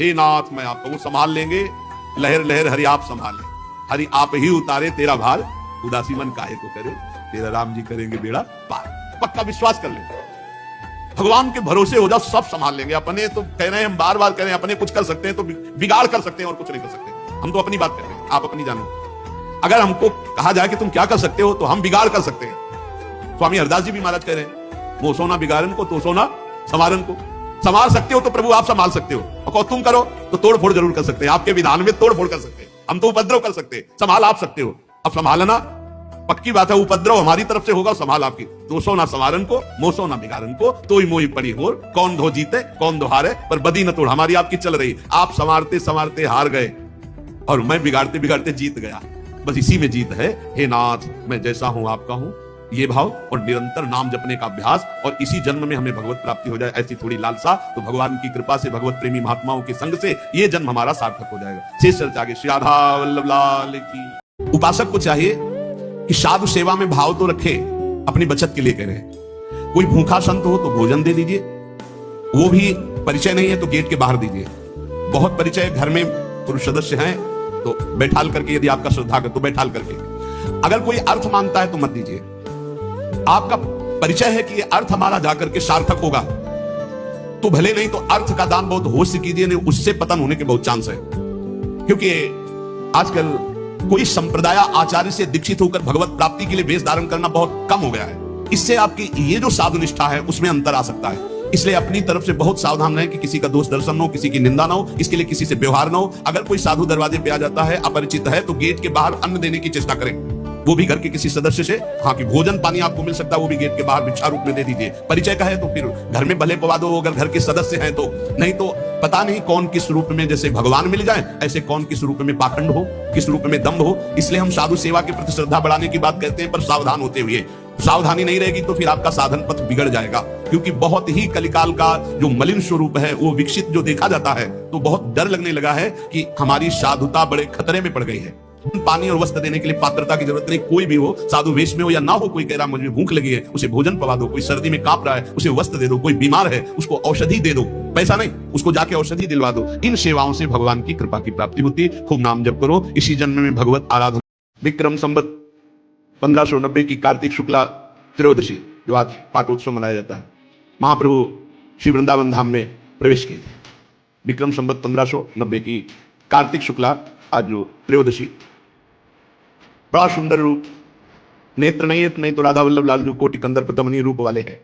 हे नाथ मैं आपका, वो संभाल लेंगे। लहर लहर हरि आप संभाले, हरि आप ही उतारे तेरा भार, उदासी मन काहे को करे, तेरा राम जी करेंगे बेड़ा पार। पक्का विश्वास कर ले, भगवान के भरोसे हो जाओ, सब संभाल लेंगे। अपने तो कह रहे हैं, हम बार बार कह रहे हैं अपने कुछ कर सकते हैं तो बिगाड़ कर सकते हैं और कुछ नहीं कर सकते। हम तो अपनी बात कर रहे हैं, आप अपनी जानो। अगर हमको कहा जाए कि तुम क्या कर सकते हो तो हम बिगाड़ कर सकते हैं। स्वामी हरदास जी भी महाराज कह रहे हैं, वो सोना बिगाड़न को तो सोना संवारन को। संभाल सकते हो तो प्रभु आप संभाल सकते हो, और तुम करो तो तोड़ फोड़ जरूर कर सकते हैं। आपके विधान में तोड़ फोड़ कर सकते हैं, हम तो उपद्रव कर सकते हैं, संभाल आप सकते हो। अब संभालना पक्की बात है, उपद्रव हमारी तरफ से होगा, संभाल आपकी। दोषो ना संवारन को, मोसो ना बिगाड़न को, तो ही मोही पड़ी होर, कौन धो जीते कौन दो हारे, पर बदी न तोड़ हमारी आपकी चल रही। आप संवारते संवारते हार गए और मैं बिगाड़ते बिगाड़ते जीत गया, बस इसी में जीत है। हे नाथ मैं जैसा हूं आपका हूं, ये भाव और निरंतर नाम जपने का अभ्यास, और इसी जन्म में हमें भगवत प्राप्ति हो जाए ऐसी थोड़ी लालसा, तो भगवान की कृपा से भगवत प्रेमी महात्माओं के संग से ये जन्म हमारा सार्थक हो जाएगा। शेष चर्चा आगे। श्री राधा वल्लभ लाल की। उपासक को चाहिए कि साधु सेवा में भाव तो रखे, अपनी बचत के लिए कह रहे हैं। कोई भूखा संत हो तो भोजन दे दीजिए, वो भी परिचय नहीं है तो गेट के बाहर दीजिए। बहुत परिचय घर में पुरुष सदस्य हैं तो बैठाल करके, यदि आपका श्रद्धा कर तो बैठाल करके। अगर कोई अर्थ मांगता है तो मत दीजिए। आपका परिचय है कि ये अर्थ हमारा जाकर के सार्थक होगा तो भले, नहीं तो अर्थ का दान बहुत होश से कीजिए, नहीं उससे पतन होने के बहुत चांस है। क्योंकि आजकल कोई संप्रदाय आचार्य से दीक्षित होकर भगवत प्राप्ति के लिए वेश धारण करना बहुत कम हो गया है। इससे आपकी ये जो साधु निष्ठा है उसमें अंतर आ सकता है। इसलिए अपनी तरफ से बहुत सावधान रहें कि किसी का दोष दर्शन न हो, किसी की निंदा ना हो, इसके लिए किसी से व्यवहार ना हो। अगर कोई साधु दरवाजे पे आ जाता है, अपरिचित है, तो गेट के बाहर अन्न देने की चेष्टा करें, वो भी घर के किसी सदस्य से। हाँ कि भोजन पानी आपको मिल सकता है, वो भी गेट के बाहर भिक्षा रूप में दे दीजिए। परिचय का है तो फिर घर में भले पवा दो अगर घर के सदस्य हैं तो, नहीं तो पता नहीं कौन किस रूप में, जैसे भगवान मिल जाए ऐसे कौन किस रूप में पाखंड हो, किस रूप में दम्भ हो। इसलिए हम साधु सेवा के प्रति श्रद्धा बढ़ाने की बात कहते हैं, पर सावधान होते हुए। सावधानी नहीं रहेगी तो फिर आपका साधन पथ बिगड़ जाएगा, क्योंकि बहुत ही कलिकाल का जो मलिन स्वरूप है वो विकसित जो देखा जाता है, तो बहुत डर लगने लगा है कि हमारी साधुता बड़े खतरे में पड़ गई है। पानी और वस्त्र देने के लिए पात्रता की जरूरत नहीं, कोई भी हो, साधु वेश में हो या ना हो। कोई कह रहा मुझे भूख लगी है, उसे भोजन पवा दो। कोई सर्दी में कांप रहा है, उसे वस्त्र दे दो। कोई बीमार है, उसको औषधि दे दो, पैसा नहीं, उसको जाके औषधि दिलवा दो। इन सेवाओं से भगवान की कृपा की प्राप्ति होती है। खूब नाम जप करो, इसी जन्म में भगवत आराधना। विक्रम संवत 1590 की कार्तिक शुक्ला त्रयोदशी जो आज पाटोत्सव मनाया जाता है, महाप्रभु श्री वृंदावन धाम में प्रवेश किए थे। विक्रम संवत 1590 की कार्तिक शुक्ला आज जो त्रयोदशी, बड़ा सुंदर रूप, नेत्र नहीं तो राधा वल्लभ लाल जो कोटि कंदर प्रतमनी रूप वाले हैं।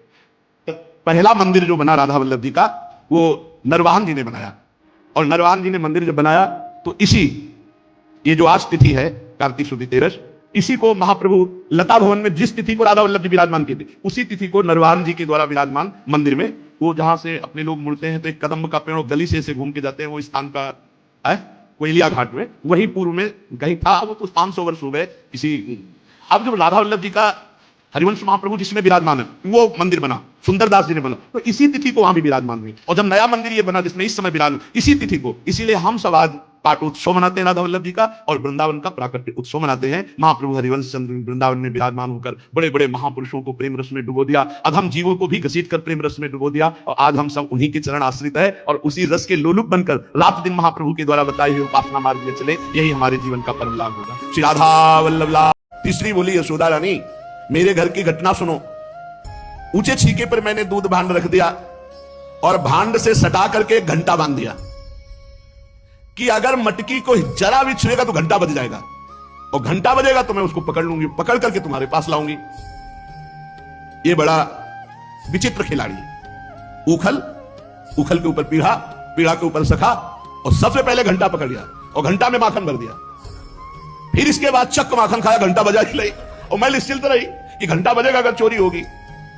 तो पहला मंदिर जो बना राधा वल्लभ जी का, वो नरवाहन जी ने बनाया। और नरवाहन जी ने मंदिर जब बनाया तो इसी, ये जो आज तिथि है कार्तिक शुक्ल तेरस, इसी को महाप्रभु लता भवन में जिस तिथि को राधा वल्लभ जी विराजमान किए थे, उसी तिथि को नरवाहन जी के द्वारा विराजमान मंदिर में, वो जहां से अपने लोग मुड़ते हैं तो एक कदम्ब का पेड़ गली से घूम के जाते हैं, वो स्थान का है कोयलिया घाट में, वही पूर्व में कहीं था। वो तो 500 वर्ष हो गए किसी। अब जब राधा वल्लभ जी का हरिवंश महाप्रभु जिसमें विराजमान है, वो मंदिर बना, सुंदरदास जी ने बना, तो इसी तिथि को वहां भी विराजमान हुई। और जब नया मंदिर ये बना जिसमें इस समय विराजमान, इसी तिथि को, इसीलिए हम सब आज पाटोत्सव मनाते हैं राधा वल्लभ जी का, और वृंदावन का प्राकट्य उत्सव मनाते हैं। महाप्रभु हरिवंश चंद्र वृंदावन में विराजमान होकर बड़े बड़े महापुरुषों को प्रेम रस में डुबो दिया, अधम जीवों को भी घसीट कर प्रेम रस में डुबो दिया, और आज हम सब उन्हीं के चरण आश्रित है और उसी रस के लोलुप बनकर रात दिन महाप्रभु के द्वारा बताए हुए उपासना मार्ग में चले। यही हमारे जीवन का परम लाभ होगा। श्री राधा वल्लभ लाल। तीसरी बोली यशोदा रानी, मेरे घर की घटना सुनो। ऊंचे छीके पर मैंने दूध भांड रख दिया और भांड से सटा करके घंटा बांध दिया कि अगर मटकी को जरा भी छुएगा तो घंटा बज जाएगा, और घंटा बजेगा तो मैं उसको पकड़ लूंगी, पकड़ करके तुम्हारे पास लाऊंगी। ये बड़ा विचित्र खिलाड़ी है। उखल, उखल के ऊपर पीढ़ा, पीढ़ा के ऊपर सखा, और सबसे पहले घंटा पकड़ लिया और घंटा में माखन भर दिया। फिर इसके बाद चक माखन खाया, घंटा बजा ही नहीं, और मैं निश्चिंत रही कि घंटा बजेगा अगर चोरी होगी।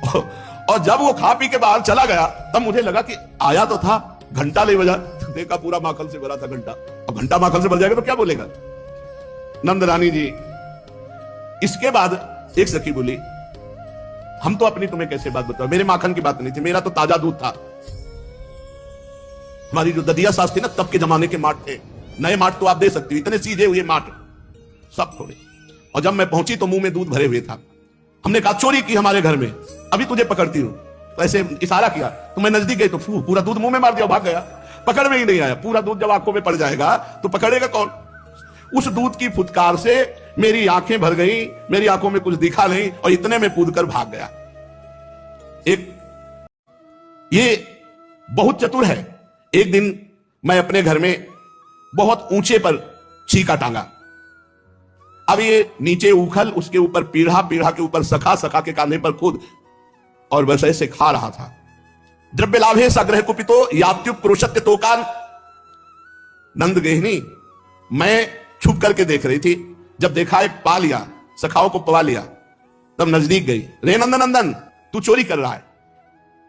और जब वो खा पी के बाहर चला गया तब मुझे लगा कि आया तो था, घंटा नहीं बजा। देखा पूरा माखन से भरा था घंटा, अब घंटा माखन से भर जाएगा तो क्या बोलेगा नंद रानी जी। इसके बाद एक सखी बोली, हम तो अपनी तुम्हें कैसे बात बताओ, मेरे माखन की बात नहीं थी, मेरा तो ताजा दूध था। हमारी जो ददिया सास थी ना, तब के जमाने के माठ थे, नए माठ तो आप दे सकती हो, इतने सीधे हुए माठ सब थोड़े। और जब मैं पहुंची तो मुंह में दूध भरे हुए था। हमने कहा चोरी की हमारे घर में, अभी तुझे पकड़ती हूं। तो ऐसे इशारा किया तो मैं नजदीक गई तो पूरा दूध मुंह में मार दिया, भाग गया। पकड़ में ही नहीं आया। पूरा दूध जब आंखों में पड़ जाएगा तो पकड़ेगा कौन? उस दूध की फुटकार से मेरी आंखें भर गई, मेरी आंखों में कुछ दिखा नहीं और इतने में कूद कर भाग गया। एक ये बहुत चतुर है। एक दिन मैं अपने घर में बहुत ऊंचे पर चीका टांगा। अब ये नीचे उखल, उसके ऊपर पीढ़ा, पीढ़ा के ऊपर सखा, सखा के कांधे पर खुद, और बस ऐसे खा रहा था। द्रव्य लाभे साग्रह कुपितो यात्युप क्रोशत्य तोकान। नंद गेहनी मैं छुप करके देख रही थी। जब देखा एक पा लिया, सखाओं को पवा लिया, तब नजदीक गई। रे नंदन नंदन, तू चोरी कर रहा है।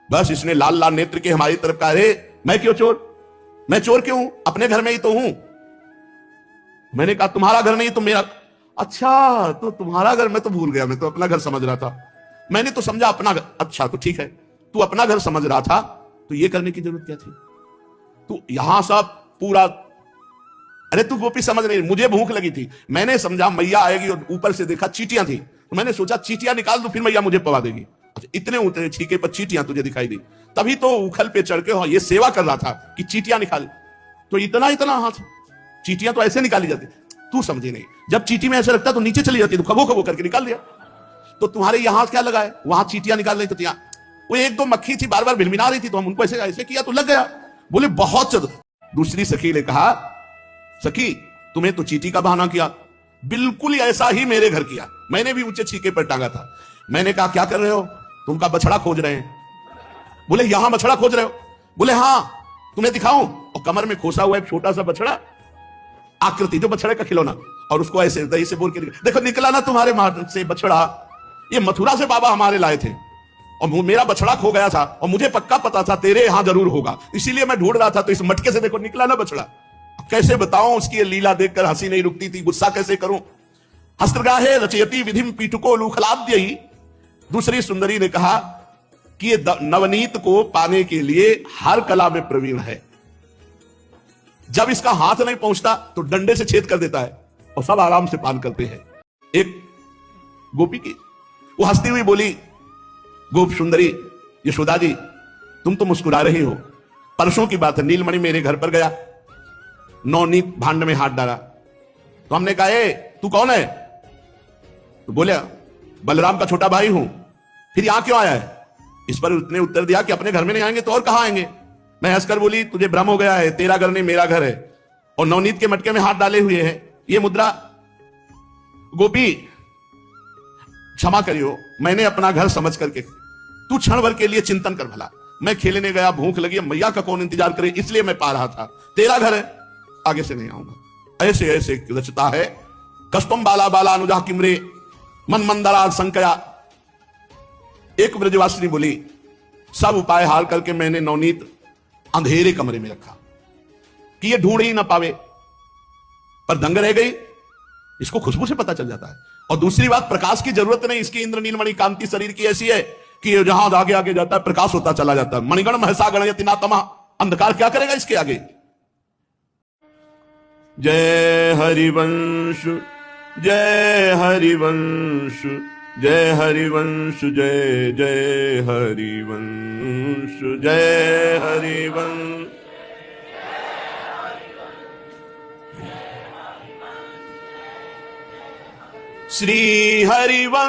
बस इसने लाल लाल नेत्र के हमारी तरफ कहा, रे मैं क्यों चोर? मैं चोर क्यों? अपने घर में ही तो हूं। मैंने कहा तुम्हारा घर नहीं तो मेरा। अच्छा तो तुम्हारा घर, मैं तो भूल गया, मैं तो अपना घर समझ रहा था। मैंने तो समझा अपना घर। अच्छा तो ठीक है, तू अपना घर समझ रहा था तो ये करने की जरूरत क्या थी? तू यहां सब पूरा, अरे तू गोपी समझ नहीं, मुझे भूख लगी थी। मैंने समझा मैया आएगी और ऊपर से देखा चींटियां थी, तो मैंने सोचा चींटियां निकाल दो, फिर मैया मुझे पवा देगी। अच्छा, इतने ऊंचे छीके पर चींटियां तुझे दिखाई दी, तभी तो उखल पे चढ़ के ये सेवा कर रहा था कि चींटियां निकाल। तो इतना इतना हाथ, चींटियां तो ऐसे निकाली जाती, तू समझी नहीं। जब चींटी में ऐसे लगता तो नीचे चली जाती, तो खबो खबो करके निकाल दिया। तो तुम्हारे यहां क्या लगा है? वहां चींटियां निकाल रही थी, वो एक दो मक्खी थी बार बार भिनभिना रही थी, तो हम उनको ऐसे ऐसे किया तो लग गया। बोले बहुत चतुर। दूसरी सखी ने कहा, सखी तुम्हें तो चींटी का बहाना किया, बिल्कुल ऐसा ही मेरे घर किया। मैंने भी ऊंचे छीके पर टांगा था। मैंने कहा क्या कर रहे हो? तुम का बछड़ा खोज रहे हैं। बोले यहां बछड़ा खोज रहे हो? बोले हाँ, तुम्हें दिखाऊं? और कमर में खोसा हुआ एक छोटा सा बछड़ा, आकृति जो बछड़े का खिलौना, और उसको ऐसे दही से बोल के देखो निकला ना तुम्हारे मार से बछड़ा। ये मथुरा से बाबा हमारे लाए थे और मेरा बछड़ा खो गया था और मुझे पक्का पता था तेरे यहां जरूर होगा, इसीलिए मैं ढूंढ रहा था। तो इस मटके से देखो निकला ना बछड़ा। कैसे बताऊं, उसकी लीला देखकर हंसी नहीं रुकती थी, गुस्सा कैसे करूं। हस्तगाहे रचयति विधिम पीठुको लूखलाद्यहि। दूसरी सुंदरी ने कहा कि ये नवनीत को पाने के लिए हर कला में प्रवीण है। जब इसका हाथ नहीं पहुंचता तो डंडे से छेद कर देता है और सब आराम से पान करते हैं। एक गोपी की वो हंसती हुई बोली, गोप सुंदरी यशोदा जी, तुम तो मुस्कुरा रही हो। परसों की बात है, नीलमणि मेरे घर पर गया, नवनीत भांड में हाथ डाला। तो हमने कहा ए तू कौन है? तो बोला बलराम का छोटा भाई हूं। फिर यहां क्यों आया है? इस पर उसने उत्तर दिया कि अपने घर में नहीं आएंगे तो और कहां आएंगे। मैं हंसकर बोली, तुझे भ्रम हो गया है, तेरा घर नहीं मेरा घर है, और नवनीत के मटके में हाथ डाले हुए है ये मुद्रा। गोपी क्षमा करियो, मैंने अपना घर समझ करके, तू क्षण भर के लिए चिंतन कर भला। मैं खेलने गया, भूख लगी, मैया का कौन इंतजार करे, इसलिए मैं पा रहा था। तेरा घर है, आगे से नहीं आऊंगा। ऐसे ऐसे रचता है कष्टम बाला बाला अनुजा किमरे मन मंदरा संकया। एक ब्रजवासिनी बोली, सब उपाय हार करके मैंने नवनीत अंधेरे कमरे में रखा कि ये ढूंढ ही ना पावे, पर दंग रह गई। इसको खुशबू से पता चल जाता है। और दूसरी बात, प्रकाश की जरूरत नहीं, इसकी इंद्र नीलमणि कांति शरीर की ऐसी है कि जहां आगे आगे जाता है प्रकाश होता चला जाता है। मणिगण महसा गणयति नातमा, अंधकार क्या करेगा इसके आगे। जय हरिवंश, जय हरिवंश, जय हरिवंश, जय जय हरिवंश, जय हरिवंश। श्री हरिवंश,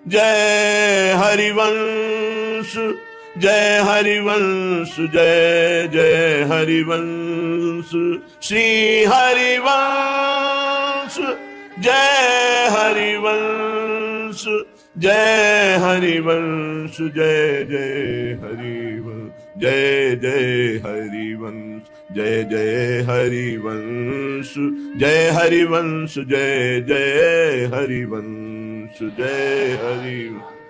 जय हरिवंश, जय हरिवंश, जय जय हरिवंश। श्री हरिवंश, जय हरिवंश, जय हरिवंश, जय जय हरिवंश, जय जय हरिवंश, जय जय हरिवंश, जय हरिवंश, जय जय हरिवंश, जय हरिवंश।